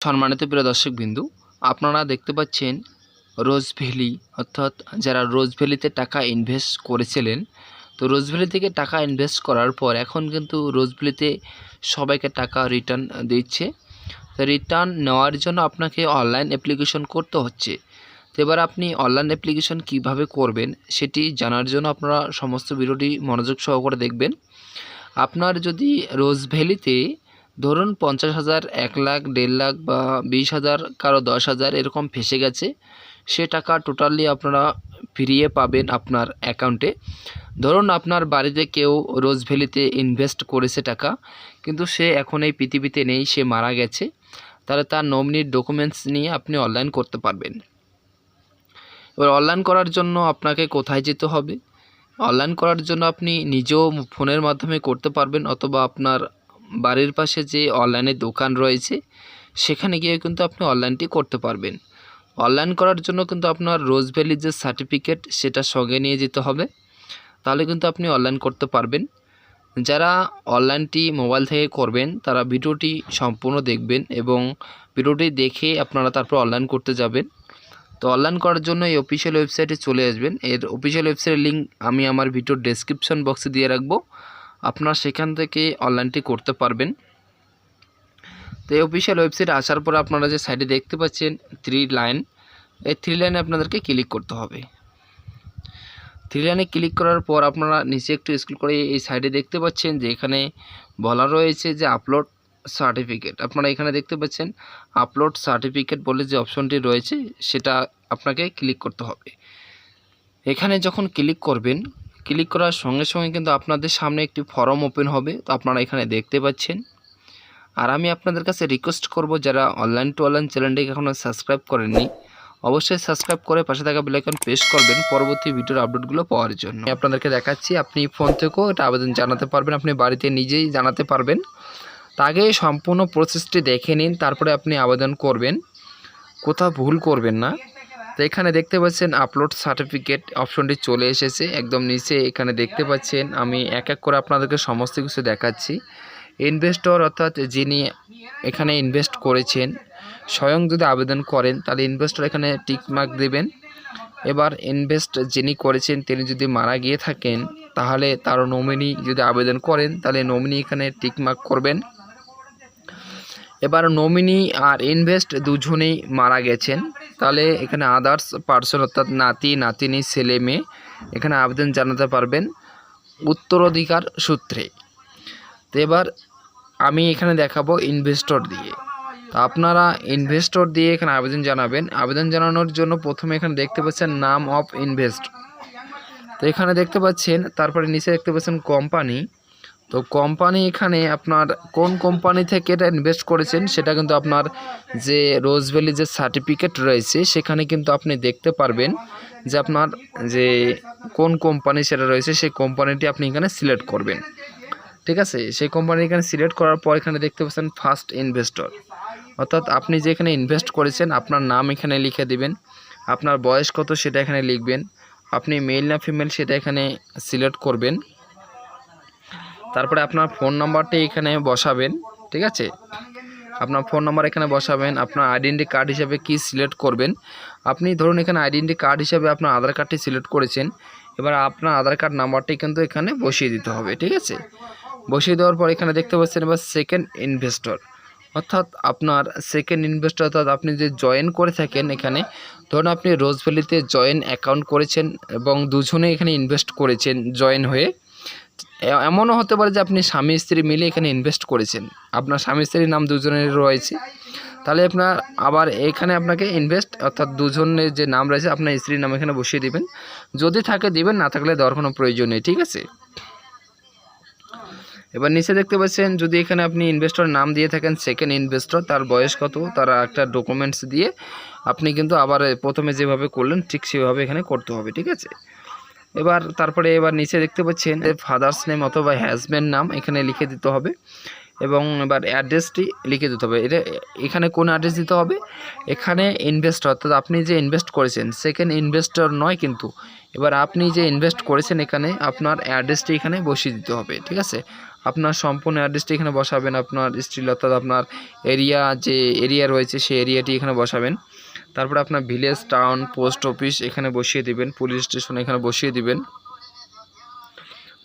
সম্মানিত প্রিয় দর্শকবৃন্দু, আপনারা দেখতে পাচ্ছেন রোজ ভ্যালি, অর্থাৎ যারা রোজ ভ্যালিতে টাকা ইনভেস্ট করেছিলেন, তো রোজ ভ্যালি থেকে টাকা ইনভেস্ট করার পর এখন কিন্তু রোজ ভ্যালিতে সবাইকে টাকা রিটার্ন দিচ্ছে। তো রিটার্ন নেওয়ার জন্য আপনাকে অনলাইন অ্যাপ্লিকেশন করতে হচ্ছে। তো এবার আপনি অনলাইন অ্যাপ্লিকেশন কিভাবে করবেন সেটি জানার জন্য আপনারা সমস্ত ভিডিওটি মনোযোগ সহকারে দেখবেন। আপনার যদি রোজ ভ্যালিতে ধরুন 50,000, 1 লাখ, 1.5 লাখ বা 20,000, কারো 10,000 এরকম ফেসে গেছে, সে টাকা টোটালি আপনারা ফিরিয়ে পাবেন আপনার অ্যাকাউন্টে। ধরুন আপনার বাড়িতে কেউ রোজ ভ্যালিতে ইনভেস্ট করেছে টাকা, কিন্তু সে এখন এই পৃথিবীতে নেই, সে মারা গেছে, তাহলে তার নমিনির ডকুমেন্টস নিয়ে আপনি অনলাইন করতে পারবেন। এবার অনলাইন করার জন্য আপনাকে কোথায় যেতে হবে? অনলাইন করার জন্য আপনি নিজেও ফোনের মাধ্যমে করতে পারবেন, অথবা আপনার বাড়ির পাশে যে অনলাইনে দোকান রয়েছে সেখানে গিয়ে কিন্তু আপনি অনলাইনটি করতে পারবেন। অনলাইন করার জন্য কিন্তু আপনার রোজ ভ্যালির যে সার্টিফিকেট সেটা সঙ্গে নিয়ে যেতে হবে, তাহলে কিন্তু আপনি অনলাইন করতে পারবেন। যারা অনলাইনটি মোবাইল থেকে করবেন তারা ভিডিওটি সম্পূর্ণ দেখবেন এবং ভিডিওটি দেখে আপনারা তারপর অনলাইন করতে যাবেন। তো অনলাইন করার জন্য এই অফিসিয়াল ওয়েবসাইটে চলে আসবেন। এর অফিসিয়াল ওয়েবসাইটের লিঙ্ক আমি আমার ভিডিওর ডেসক্রিপশন বক্সে দিয়ে রাখবো, আপনারা সেখান থেকে অনলাইনটি করতে পারবেন। তো এই অফিসিয়াল ওয়েবসাইটে আসার পর আপনারা যে সাইডে দেখতে পাচ্ছেন 3 লাইন, এই 3 লাইনে আপনাদেরকে ক্লিক করতে হবে। 3 লাইনে ক্লিক করার পর আপনারা নিচে একটু স্ক্রল করে এই সাইডে দেখতে পাচ্ছেন যে এখানে বলা রয়েছে যে আপলোড সার্টিফিকেট। আপনারা এখানে দেখতে পাচ্ছেন আপলোড সার্টিফিকেট বলে যে অপশনটি রয়েছে সেটা আপনাকে ক্লিক করতে হবে। এখানে যখন ক্লিক করবেন, ক্লিক করার সঙ্গে সঙ্গে কিন্তু আপনাদের সামনে একটি ফর্ম ওপেন হবে, তো আপনারা এখানে দেখতে পাচ্ছেন। আর আমি আপনাদের কাছে রিকোয়েস্ট করব, যারা অনলাইন টু অনলাইন চ্যানেলটিকে এখনও সাবস্ক্রাইব করেননি অবশ্যই সাবস্ক্রাইব করে পাশে থাকা বেল আইকন প্রেস করবেন পরবর্তী ভিডিওর আপডেটগুলো পাওয়ার জন্য। আমি আপনাদেরকে দেখাচ্ছি, আপনি ফোন থেকেও এটা আবেদন জানাতে পারবেন, আপনি বাড়িতে নিজেই জানাতে পারবেন। তা আগে সম্পূর্ণ প্রসেসটি দেখে নিন, তারপরে আপনি আবেদন করবেন, কোথাও ভুল করবেন না। তো এখানে দেখতে পাচ্ছেন আপলোড সার্টিফিকেট অপশনটি চলে এসেছে একদম নিচে। এখানে দেখতে পাচ্ছেন আমি এক এক করে আপনাদেরকে সমস্ত কিছু দেখাচ্ছি। ইনভেস্টর অর্থাৎ যিনি এখানে ইনভেস্ট করেছেন স্বয়ং যদি আবেদন করেন তাহলে ইনভেস্টর এখানে টিক মার্ক দেবেন। এবার ইনভেস্ট যিনি করেছেন তিনি যদি মারা গিয়ে থাকেন তাহলে তার নমিনি যদি আবেদন করেন তাহলে নমিনি এখানে টিক মার্ক করবেন। এবার নমিনি আর ইনভেস্ট দুজনেই মারা গেছেন, তাহলে এখানে আদার্স পার্সন অর্থাৎ নাতি নাতিনি ছেলে মেয়ে এখানে আবেদন জানাতে পারবেন উত্তরাধিকার সূত্রে। তো এবার আমি এখানে দেখাবো ইনভেস্টর দিয়ে। তো আপনারা ইনভেস্টর দিয়ে এখানে আবেদন জানাবেন। আবেদন জানানোর জন্য প্রথমে এখানে দেখতে পাচ্ছেন নাম অফ ইনভেস্ট, তো এখানে দেখতে পাচ্ছেন, তারপরে নিচে দেখতে পাচ্ছেন কোম্পানি। তো কোম্পানি এখানে আপনার কোন কোম্পানি থেকে এটা ইনভেস্ট করেছেন সেটা কিন্তু আপনার যে রোজ ভ্যালি যে সার্টিফিকেট রয়েছে সেখানে কিন্তু আপনি দেখতে পারবেন যে আপনার যে কোন কোম্পানি সেটা রয়েছে, সেই কোম্পানিটি আপনি এখানে সিলেক্ট করবেন। ঠিক আছে, সেই কোম্পানি এখানে সিলেক্ট করার পর এখানে দেখতে পাচ্ছেন ফার্স্ট ইনভেস্টর, অর্থাৎ আপনি যে এখানে ইনভেস্ট করেছেন আপনার নাম এখানে লিখে দিবেন, আপনার বয়স কত সেটা এখানে লিখবেন, আপনি মেল না ফিমেল সেটা এখানে সিলেক্ট করবেন, তারপরে আপনার ফোন নাম্বারটি এখানে বসাবেন। ঠিক আছে, আপনার ফোন নাম্বার এখানে বসাবেন। আপনার আইডেন্টি কার্ড হিসাবে কি সিলেক্ট করবেন, আপনি ধরুন এখানে আইডেন্টি কার্ড হিসাবে আপনার আধার কার্ডটি সিলেক্ট করেছেন, এবার আপনার আধার কার্ড নাম্বারটি কিন্তু এখানে বসিয়ে দিতে হবে। ঠিক আছে, বসিয়ে দেওয়ার পর এখানে দেখতে পাচ্ছেন এবার সেকেন্ড ইনভেস্টর, অর্থাৎ আপনার সেকেন্ড ইনভেস্টর অর্থাৎ আপনি যে জয়েন করে থাকেন এখানে, ধরুন আপনি রোজ ভ্যালিতে জয়েন অ্যাকাউন্ট করেছেন এবং দুজনে এখানে ইনভেস্ট করেছেন জয়েন হয়ে। এমনও হতে পারে যে আপনি স্বামী স্ত্রী মিলে এখানে ইনভেস্ট করেছেন, আপনার স্বামী স্ত্রীর নাম দুজনের রয়েছে, তাহলে আপনার আবার এখানে আপনাকে ইনভেস্ট অর্থাৎ দুজনের যে নাম রয়েছে আপনার স্ত্রীর নাম এখানে বসিয়ে দিবেন, যদি থাকে দিবেন, না থাকলে দেওয়ার কোনো প্রয়োজন নেই। ঠিক আছে, এবার নিচে দেখতে পাচ্ছেন যদি এখানে আপনি ইনভেস্টর নাম দিয়ে থাকেন সেকেন্ড ইনভেস্টর, তার বয়স কত, তার একটা ডকুমেন্টস দিয়ে আপনি কিন্তু আবার প্রথমে যেভাবে করলেন ঠিক সেভাবে এখানে করতে হবে। ঠিক আছে, এবার তারপরে এবার নিচে দেখতে পাচ্ছেন ফাদার্স নেম অথবা হাজব্যান্ড নাম এখানে লিখে দিতে হবে এবং এবার অ্যাড্রেসটি লিখে দিতে হবে। এটা এখানে কোন অ্যাড্রেস দিতে হবে, এখানে ইনভেস্টর অর্থাৎ আপনি যে ইনভেস্ট করেছেন সেকেন্ড ইনভেস্টর নয়, কিন্তু এবার আপনি যে ইনভেস্ট করেছেন এখানে আপনার অ্যাড্রেসটি এখানে বসিয়ে দিতে হবে। ঠিক আছে, আপনার সম্পূর্ণ অ্যাড্রেসটি এখানে বসাবেন, আপনার স্ট্রিট অর্থাৎ আপনার এরিয়া যে এরিয়া রয়েছে সেই এরিয়াটি এখানে বসাবেন। তারপরে আপনার ভিলেজ, টাউন, পোস্ট অফিস এখানে বসিয়ে দিবেন, পুলিশ স্টেশন এখানে বসিয়ে দিবেন।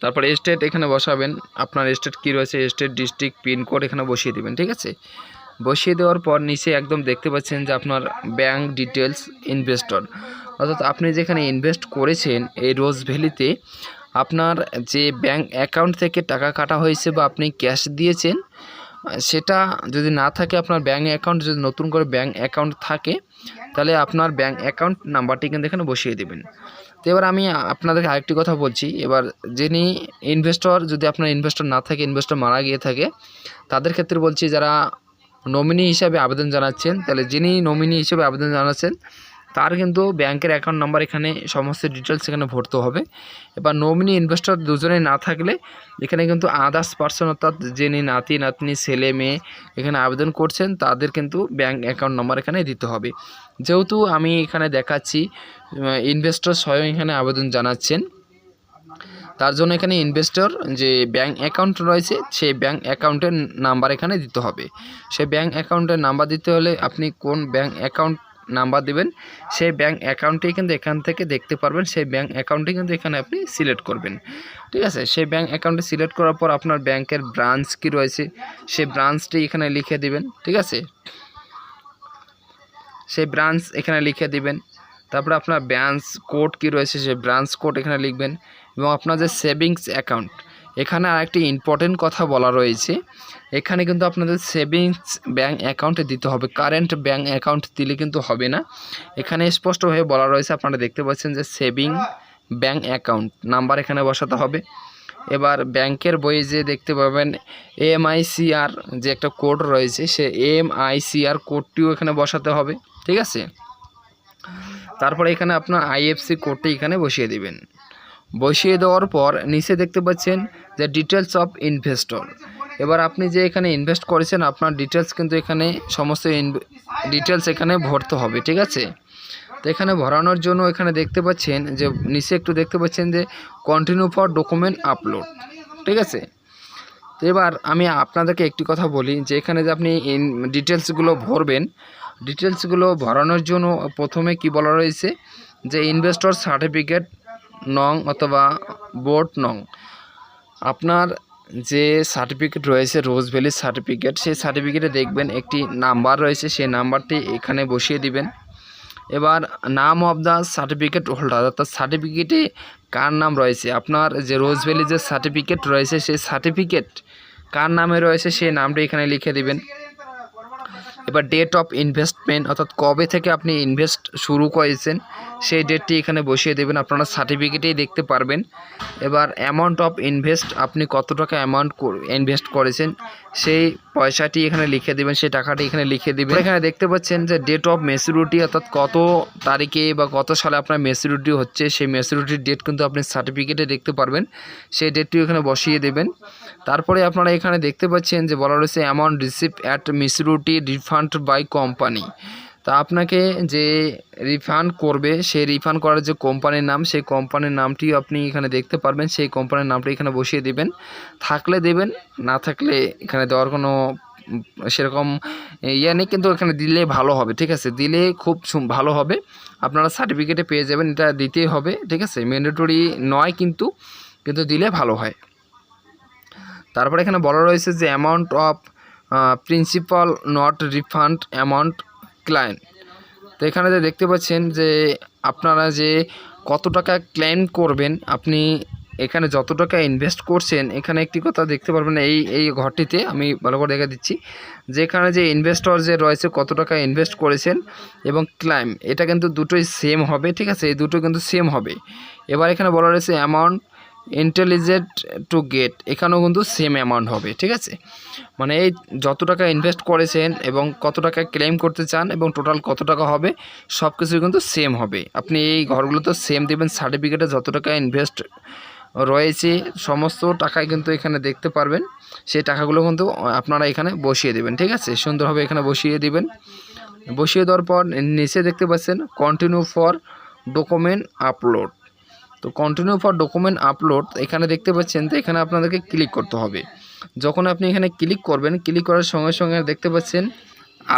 তারপরে স্টেট এখানে বসাবেন, আপনার স্টেট কী রয়েছে স্টেট, ডিস্ট্রিক্ট, পিনকোড এখানে বসিয়ে দিবেন, ঠিক আছে। বসিয়ে দেওয়ার পর নিচে একদম দেখতে পাচ্ছেন যে আপনার ব্যাংক ডিটেলস, ইনভেস্টর, অর্থাৎ আপনি যেখানে ইনভেস্ট করেছেন এই রোজ ভ্যালিতে আপনার যে ব্যাংক অ্যাকাউন্ট থেকে টাকা কাটা হয়েছে বা আপনি ক্যাশ দিয়েছেন সেটা যদি না থাকে, আপনার ব্যাংক অ্যাকাউন্ট যদি নতুন করে ব্যাংক অ্যাকাউন্ট থাকে তাহলে আপনার ব্যাংক অ্যাকাউন্ট নাম্বারটি কিন্তু এখানে বসিয়ে দেবেন। তো এবার আমি আপনাদেরকে আরেকটি কথা বলছি, এবার যিনি ইনভেস্টর, যদি আপনার ইনভেস্টর না থাকে, ইনভেস্টর মারা গিয়ে থাকে, তাদের ক্ষেত্রে বলছি যারা নমিনি হিসাবে আবেদন জানাচ্ছেন, তাহলে যিনি নমিনি হিসেবে আবেদন জানাচ্ছেন তার কিন্তু ব্যাংকের অ্যাকাউন্ট নাম্বার এখানে সমস্ত ডিটেলস এখানে ভরতে হবে। এবার নমিনি ইনভেস্টর দুজনেই না থাকলে এখানে কিন্তু আদার্স পার্সন, অর্থাৎ যিনি নাতি নাতনি, ছেলে মেয়ে এখানে আবেদন করছেন তাদের কিন্তু ব্যাংক অ্যাকাউন্ট নাম্বার এখানে দিতে হবে। যেহেতু আমি এখানে দেখাচ্ছি ইনভেস্টর স্বয়ং এখানে আবেদন জানাচ্ছেন, তার জন্য এখানে ইনভেস্টর যে ব্যাংক অ্যাকাউন্ট রয়েছে সেই ব্যাংক অ্যাকাউন্টের নাম্বার এখানে দিতে হবে। সেই ব্যাংক অ্যাকাউন্টের নাম্বার দিতে হলে আপনি কোন ব্যাংক অ্যাকাউন্ট নাম্বার দেবেন সেই ব্যাংক অ্যাকাউন্টেই কিন্তু এখান থেকে দেখতে পারবেন, সেই ব্যাংক অ্যাকাউন্টে কিন্তু এখানে আপনি সিলেক্ট করবেন, ঠিক আছে। সেই ব্যাংক অ্যাকাউন্টে সিলেক্ট করার পর আপনার ব্যাংকের ব্রাঞ্চ কি রয়েছে সেই ব্রাঞ্চটি এখানে লিখে দিবেন, ঠিক আছে। সেই ব্রাঞ্চ এখানে লিখে দিবেন। তারপরে আপনার ব্রাঞ্চ কোড কি রয়েছে সেই ব্রাঞ্চ কোড এখানে লিখবেন। এবং আপনার যে সেভিংস অ্যাকাউন্ট, এখানে আরেকটি ইম্পর্টেন্ট কথা বলা রয়েছে, এখানে কিন্তু আপনাদের সেভিংস ব্যাংক অ্যাকাউন্টে দিতে হবে, কারেন্ট ব্যাংক অ্যাকাউন্ট দিলে কিন্তু হবে না। এখানে স্পষ্টভাবে বলা রয়েছে, আপনারা দেখতে পাচ্ছেন যে সেভিং ব্যাংক অ্যাকাউন্ট নাম্বার এখানে বসাতে হবে। এবার ব্যাংকের বইয়ে যে দেখতে পাবেন এমআইসিআর যে একটা কোড রয়েছে সে এমআইসিআর কোডটিও এখানে বসাতে হবে, ঠিক আছে। তারপরে এখানে আপনার আইএফসি কোডটি এখানে বসিয়ে দিবেন। বসিয়ে দেওয়ার পর নিচে দেখতে পাচ্ছেন যে ডিটেলস অফ ইনভেস্টর। এবার আপনি যে এখানে ইনভেস্ট করেছেন আপনার ডিটেলস কিন্তু এখানে সমস্ত ডিটেলস এখানে ভরতে হবে, ঠিক আছে। তো এখানে ভরানোর জন্য এখানে দেখতে পাচ্ছেন যে নিচে একটু দেখতে পাচ্ছেন যে কন্টিনিউ ফর ডকুমেন্ট আপলোড, ঠিক আছে। তো এবার আমি আপনাদেরকে একটি কথা বলি যে এখানে যে আপনি ডিটেলসগুলো ভরবেন, ডিটেলসগুলো ভরানোর জন্য প্রথমে কি বলা রয়েছে যে ইনভেস্টর সার্টিফিকেট নং অথবা বোর্ড নং, আপনার যে সার্টিফিকেট রয়েছে রোজ ভ্যালির সার্টিফিকেট, সেই সার্টিফিকেটে দেখবেন একটি নাম্বার রয়েছে, সেই নাম্বারটি এখানে বসিয়ে দিবেন। এবার নাম অফ দ্য সার্টিফিকেট হোল্ডার, অর্থাৎ সার্টিফিকেটে কার নাম রয়েছে, আপনার যে রোজ ভ্যালি যে সার্টিফিকেট রয়েছে সেই সার্টিফিকেট কার নামে রয়েছে সেই নামটা এখানে লিখে দিবেন। এবার ডেট অফ ইনভেস্টমেন্ট, অর্থাৎ কবে থেকে আপনি ইনভেস্ট শুরু করেছেন সেই ডেটটি এখানে বসিয়ে দেবেন, আপনারা সার্টিফিকেটেই দেখতে পারবেন। এবার অ্যামাউন্ট অফ ইনভেস্ট, আপনি কত টাকা অ্যামাউন্ট ইনভেস্ট করেছেন সেই পয়সাটি এখানে লিখে দেবেন, সেই টাকাটি এখানে লিখে দেবেন। এখানে দেখতে পাচ্ছেন যে ডেট অফ ম্যাচুরিটি, অর্থাৎ কত তারিখে বা কত সালে আপনার ম্যাচুরিটি হচ্ছে সেই ম্যাচুরিটির ডেট কিন্তু আপনি সার্টিফিকেটে দেখতে পারবেন, সেই ডেটটিও এখানে বসিয়ে দেবেন। তারপরে আপনারা এখানে দেখতে পাচ্ছেন যে বলা রয়েছে amount receive at maturity refund by company. তা আপনাকে যে রিফান্ড করবে সেই রিফান্ড করার যে কোম্পানির নাম সেই কোম্পানির নামটি আপনি এখানে দেখতে পারবেন, সেই কোম্পানির নামটি এখানে বসিয়ে দেবেন, থাকলে দেবেন, না থাকলে এখানে দেওয়ার কোনো সেরকম ইয়ে নেই, কিন্তু এখানে দিলে ভালো হবে, ঠিক আছে। দিলে খুব ভালো হবে, আপনারা সার্টিফিকেটে পেয়ে যাবেন, এটা দিতেই হবে, ঠিক আছে। ম্যান্ডেটরি নয় কিন্তু দিলে ভালো হয়। তারপরে এখানে বলা রয়েছে যে amount of principal not refund amount client. তো এখানে যে দেখতে পাচ্ছেন যে আপনারা যে কত টাকা ক্লেম করবেন, আপনি এখানে যত টাকা ইনভেস্ট করছেন এখানে একটি কথা দেখতে পারবেন এই ঘরটিতে আমি ভালো করে দেখে দিচ্ছি যে এখানে যে ইনভেস্টর যে রয়েছে কত টাকা ইনভেস্ট করেছেন এবং ক্লেম, এটা কিন্তু দুটোই সেম হবে, ঠিক আছে, এই দুটো কিন্তু সেম হবে। এবার এখানে বলা রয়েছে অ্যামাউন্ট ইন্টেলিজেন্ট টু গেট, এখানেও কিন্তু সেম অ্যামাউন্ট হবে, ঠিক আছে। মানে এই যত টাকা ইনভেস্ট করেছেন এবং কত টাকা ক্লেম করতে চান এবং টোটাল কত টাকা হবে সব কিছু কিন্তু সেম হবে। আপনি এই ঘরগুলো তো সেম দেবেন, সার্টিফিকেটে যত টাকা ইনভেস্ট রয়েছে সমস্ত টাকায় কিন্তু এখানে দেখতে পারবেন, সেই টাকাগুলো কিন্তু আপনারা এখানে বসিয়ে দেবেন, ঠিক আছে, সুন্দরভাবে এখানে বসিয়ে দিবেন। বসিয়ে দেওয়ার পর নিচে দেখতে পাচ্ছেন কন্টিনিউ ফর ডকুমেন্ট আপলোড। তো কন্টিনিউ ফর ডকুমেন্ট আপলোড এখানে দেখতে পাচ্ছেন, তো এখানে আপনাদেরকে ক্লিক করতে হবে। যখন আপনি এখানে ক্লিক করবেন, ক্লিক করার সঙ্গে সঙ্গে দেখতে পাচ্ছেন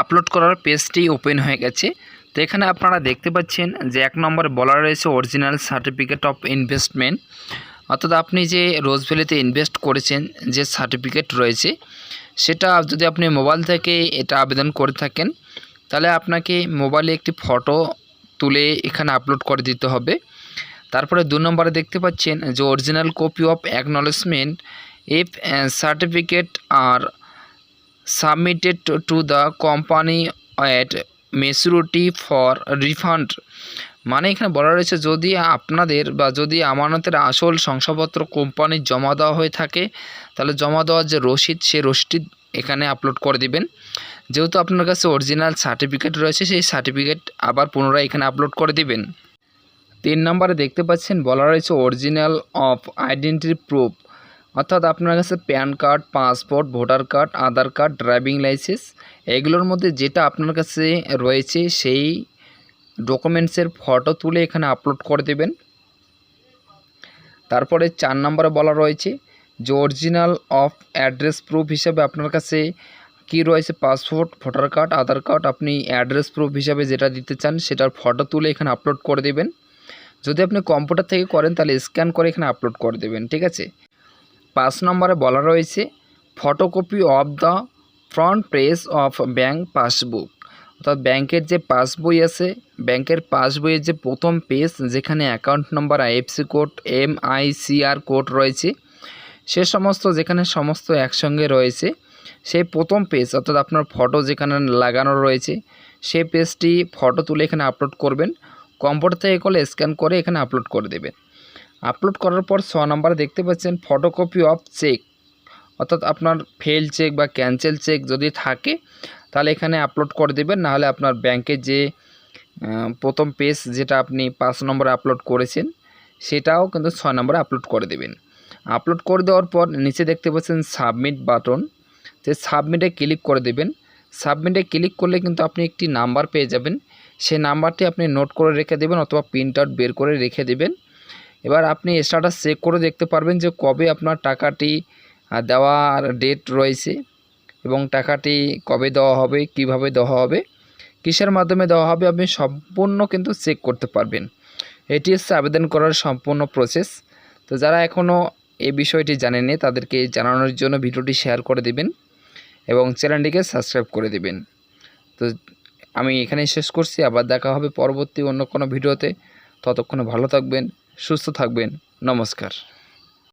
আপলোড করার পেজটি ওপেন হয়ে গেছে। তো এখানে আপনারা দেখতে পাচ্ছেন যে 1 নম্বরে বলা রয়েছে অরিজিনাল সার্টিফিকেট অফ ইনভেস্টমেন্ট, অর্থাৎ আপনি যে রোজ ভ্যালিতে ইনভেস্ট করেছেন যে সার্টিফিকেট রয়েছে সেটা যদি আপনি মোবাইল থেকে এটা আবেদন করে থাকেন তাহলে আপনাকে মোবাইলে একটি ফটো তুলে এখানে আপলোড করে দিতে হবে। তারপরে 2 নম্বরে দেখতে পাচ্ছেন যে original copy of acknowledgement if certificate R submitted to the company at maturity for refund. মানে এখানে বলা রয়েছে যদি আপনাদের বা যদি আমানতের আসল শংসাপত্র কোম্পানির জমা দেওয়া হয়ে থাকে তাহলে জমা দেওয়ার যে রসিদ সেই রসিদ এখানে আপলোড করে দিবেন। যেহেতু আপনার কাছে অরিজিনাল সার্টিফিকেট রয়েছে সেই সার্টিফিকেট আবার পুনরায় এখানে আপলোড করে দিবেন। 3 নম্বরে দেখতে পাচ্ছেন বলা রয়েছে অরিজিনাল অফ আইডেন্টিটি প্রুফ, অর্থাৎ আপনার কাছে PAN card, passport, voter card, Aadhaar card, driving licence এগুলোর মধ্যে যেটা আপনার কাছে রয়েছে সেই ডকুমেন্টসের ফটো তুলে এখানে আপলোড করে দেবেন। তারপরে 4 নম্বরে বলা রয়েছে যে অরিজিনাল অফ অ্যাড্রেস প্রুফ হিসাবে আপনার কাছে কি রয়েছে passport, voter card, Aadhaar card, আপনি অ্যাড্রেস প্রুফ হিসাবে যেটা দিতে চান সেটার ফটো তুলে এখানে আপলোড করে দেবেন। যদি আপনি কম্পিউটার থেকে করেন তাহলে স্ক্যান করে এখানে আপলোড করে দেবেন, ঠিক আছে। 5 নম্বরে বলা রয়েছে photocopy of the front page of bank passbook, অর্থাৎ ব্যাংকের যে পাসবই আছে ব্যাংকের পাসবইয়ের যে প্রথম পেজ যেখানে account number, IFC code, MICR code রয়েছে সে সমস্ত যেখানে সমস্ত একসঙ্গে রয়েছে সেই প্রথম পেজ, অর্থাৎ আপনার ফটো যেখানে লাগানো রয়েছে সেই পেজটি ফটো তুলে এখানে আপলোড করবেন। কম্পিউটার থেকে করলে স্ক্যান করে এখানে আপলোড করে দেবেন। আপলোড করার পর 6 নম্বরে দেখতে পাচ্ছেন ফটোকপি অফ চেক, অর্থাৎ আপনার ফেল চেক বা ক্যান্সেল চেক যদি থাকে তাহলে এখানে আপলোড করে দেবেন, নাহলে আপনার ব্যাংকের যে প্রথম পেজ যেটা আপনি 5 নম্বরে আপলোড করেছেন সেটাও কিন্তু 6 নম্বরে আপলোড করে দেবেন। আপলোড করে দেওয়ার পর নিচে দেখতে পাচ্ছেন সাবমিট বাটন, তো সাবমিটে ক্লিক করে দেবেন। সাবমিটে ক্লিক করলে কিন্তু আপনি একটি নাম্বার পেয়ে যাবেন, সেই নাম্বারটি আপনি নোট করে রেখে দেবেন অথবা প্রিন্ট আউট বের করে রেখে দেবেন। এবার আপনি স্ট্যাটাস চেক করে দেখতে পারবেন যে কবে আপনার টাকাটি দেওয়ার ডেট রয়েছে এবং টাকাটি কবে দেওয়া হবে, কিভাবে দেওয়া হবে, কিসের মাধ্যমে দেওয়া হবে আপনি সম্পূর্ণ কিন্তু চেক করতে পারবেন। এটি হচ্ছে আবেদন করার সম্পূর্ণ প্রসেস। তো যারা এখনও এই বিষয়টি জানেননি তাদেরকে জানানোর জন্য ভিডিওটি শেয়ার করে দেবেন এবং চ্যানেলটিকে সাবস্ক্রাইব করে দেবেন। তো আমি এখানেই শেষ করছি, আবার দেখা হবে পরবর্তী অন্য কোনো ভিডিওতে। ততক্ষণে ভালো থাকবেন, সুস্থ থাকবেন, নমস্কার।